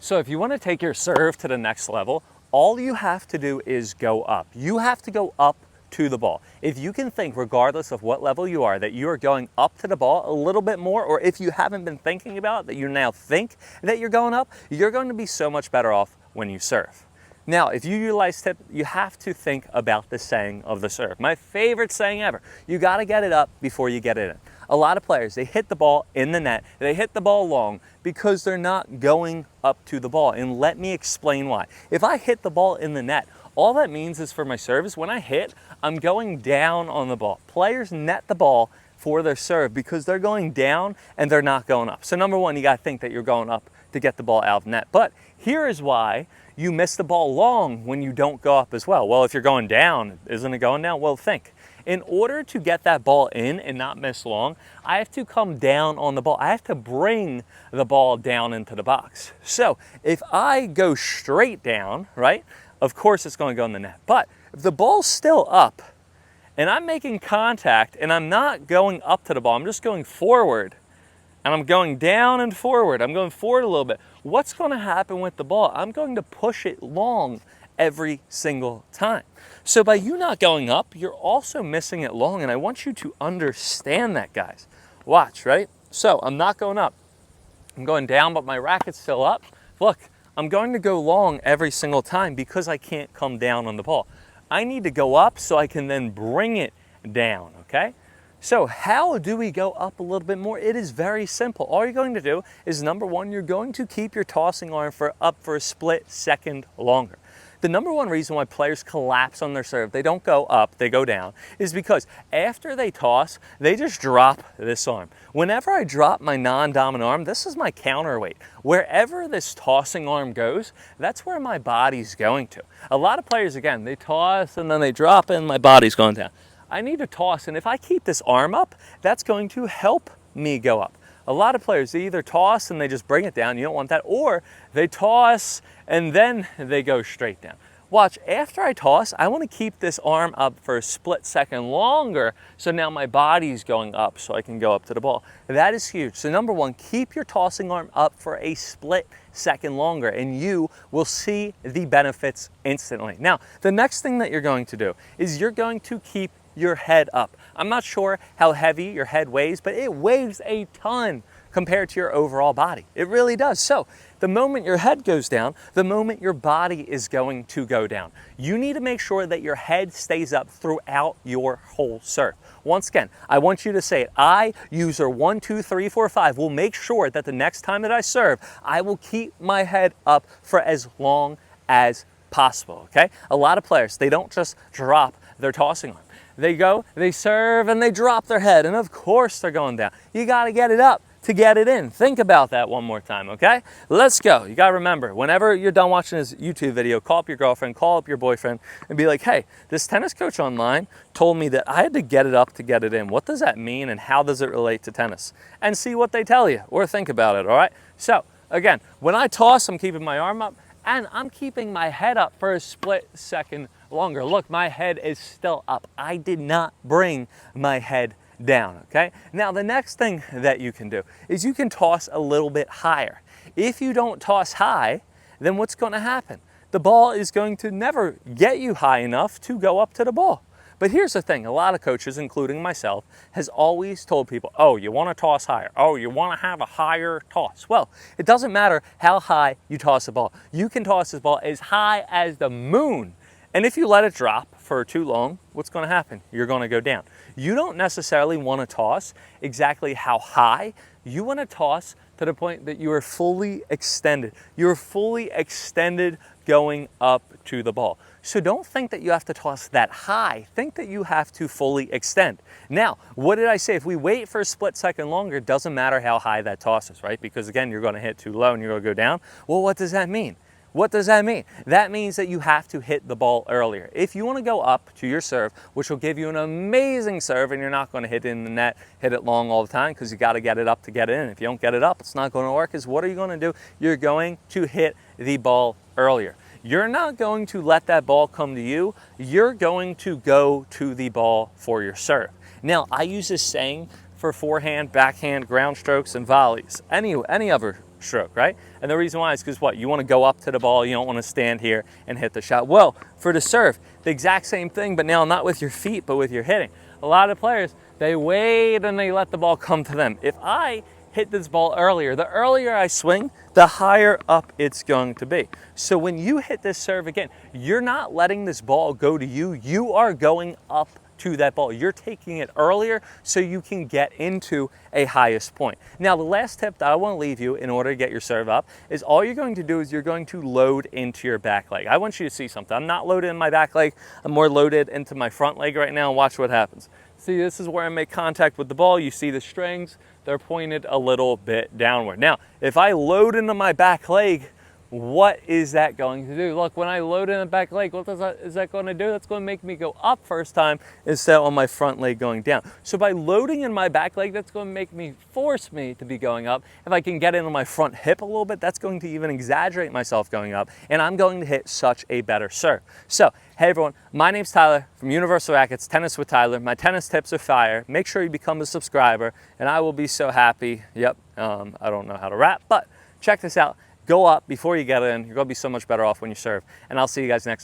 So if you want to take your serve to the next level, all you have to do is go up. You have to go up to the ball. If you can think, regardless of what level you are, that you are going up to the ball a little bit more, or if you haven't been thinking about it, that you now think that you're going up, you're going to be so much better off when you serve. Now, if you utilize tip, you have to think about the saying of the serve. My favorite saying ever, you got to get it up before you get it in. A lot of players, they hit the ball in the net, they hit the ball long because they're not going up to the ball. And let me explain why. If I hit the ball in the net, all that means is for my service, when I hit, I'm going down on the ball. Players net the ball for their serve because they're going down and they're not going up. So number one, you got to think that you're going up to get the ball out of the net. But here is why you miss the ball long when you don't go up as well. Well, if you're going down, isn't it going down? Well, think. In order to get that ball in and not miss long, I have to come down on the ball. I have to bring the ball down into the box. So if I go straight down, right, of course it's going to go in the net. But if the ball's still up and I'm making contact and I'm not going up to the ball, I'm just going forward and I'm going down and forward. I'm going forward a little bit. What's going to happen with the ball? I'm going to push it long every single time. So by you not going up, you're also missing it long, and I want you to understand that, guys. Watch, right? So I'm not going up. I'm going down, but my racket's still up. Look, I'm going to go long every single time because I can't come down on the ball. I need to go up so I can then bring it down, okay? So how do we go up a little bit more? It is very simple. All you're going to do is, number one, you're going to keep your tossing arm up for a split second longer. The number one reason why players collapse on their serve, they don't go up, they go down, is because after they toss, they just drop this arm. Whenever I drop my non-dominant arm, this is my counterweight. Wherever this tossing arm goes, that's where my body's going to. A lot of players, again, they toss and then they drop and my body's going down. I need to toss, and if I keep this arm up, that's going to help me go up. A lot of players, they either toss and they just bring it down, you don't want that, or they toss and then they go straight down. Watch, after I toss, I want to keep this arm up for a split second longer, so now my body's going up so I can go up to the ball. That is huge. So number one, keep your tossing arm up for a split second longer, and you will see the benefits instantly. Now, the next thing that you're going to do is you're going to keep your head up. I'm not sure how heavy your head weighs, but it weighs a ton compared to your overall body. It really does. So the moment your head goes down, the moment your body is going to go down. You need to make sure that your head stays up throughout your whole serve. Once again, I want you to say it. I, user 1, 2, 3, 4, 5, will make sure that the next time that I serve, I will keep my head up for as long as possible, okay? A lot of players, they don't just drop their tossing arm. They go, they serve, and they drop their head, and of course they're going down. You gotta get it up to get it in. Think about that one more time, okay? Let's go. You gotta remember, whenever you're done watching this YouTube video, call up your girlfriend, call up your boyfriend, and be like, hey, this tennis coach online told me that I had to get it up to get it in. What does that mean, and how does it relate to tennis? And see what they tell you, or think about it, all right? So, again, when I toss, I'm keeping my arm up, and I'm keeping my head up for a split second longer. Look, my head is still up. I did not bring my head down, okay? Now, the next thing that you can do is you can toss a little bit higher. If you don't toss high, then what's going to happen? The ball is going to never get you high enough to go up to the ball. But here's the thing, a lot of coaches, including myself, has always told people, oh, you want to toss higher. Oh, you want to have a higher toss. Well, it doesn't matter how high you toss a ball. You can toss this ball as high as the moon. And if you let it drop for too long, what's going to happen? You're going to go down. You don't necessarily want to toss exactly how high. You want to toss to the point that you are fully extended. You're fully extended going up to the ball. So don't think that you have to toss that high. Think that you have to fully extend. Now, what did I say? If we wait for a split second longer, it doesn't matter how high that toss is, right? Because again, you're going to hit too low and you're going to go down. Well, what does that mean? What does that mean? That means that you have to hit the ball earlier. If you want to go up to your serve, which will give you an amazing serve, and you're not going to hit it in the net, hit it long all the time, because you got to get it up to get it in. If you don't get it up, it's not going to work. Is what are you going to do? You're going to hit the ball earlier. You're not going to let that ball come to you. You're going to go to the ball for your serve. Now, I use this saying for forehand, backhand, ground strokes, and volleys. Any other stroke, right? And the reason why is because what? You want to go up to the ball, you don't want to stand here and hit the shot. Well, for the serve, the exact same thing, but now not with your feet, but with your hitting. A lot of players, they wait and they let the ball come to them. If I hit this ball earlier, the earlier I swing, the higher up it's going to be. So when you hit this serve again, you're not letting this ball go to you, you are going up to that ball. You're taking it earlier so you can get into a highest point. Now, the last tip that I want to leave you in order to get your serve up is all you're going to do is you're going to load into your back leg. I want you to see something. I'm not loaded in my back leg. I'm more loaded into my front leg right now, and watch what happens. See, this is where I make contact with the ball. You see the strings, they're pointed a little bit downward. Now, if I load into my back leg, what is that going to do? Look, when I load in the back leg, what is that going to do? That's going to make me go up first time instead of on my front leg going down. So by loading in my back leg, that's going to make me, force me to be going up. If I can get into my front hip a little bit, that's going to even exaggerate myself going up, and I'm going to hit such a better serve. So, hey everyone, my name's Tyler from Universal Rackets, Tennis with Tyler. My tennis tips are fire. Make sure you become a subscriber, and I will be so happy. Yep, I don't know how to rap, but check this out. Go up before you get in. You're going to be so much better off when you serve. And I'll see you guys next time.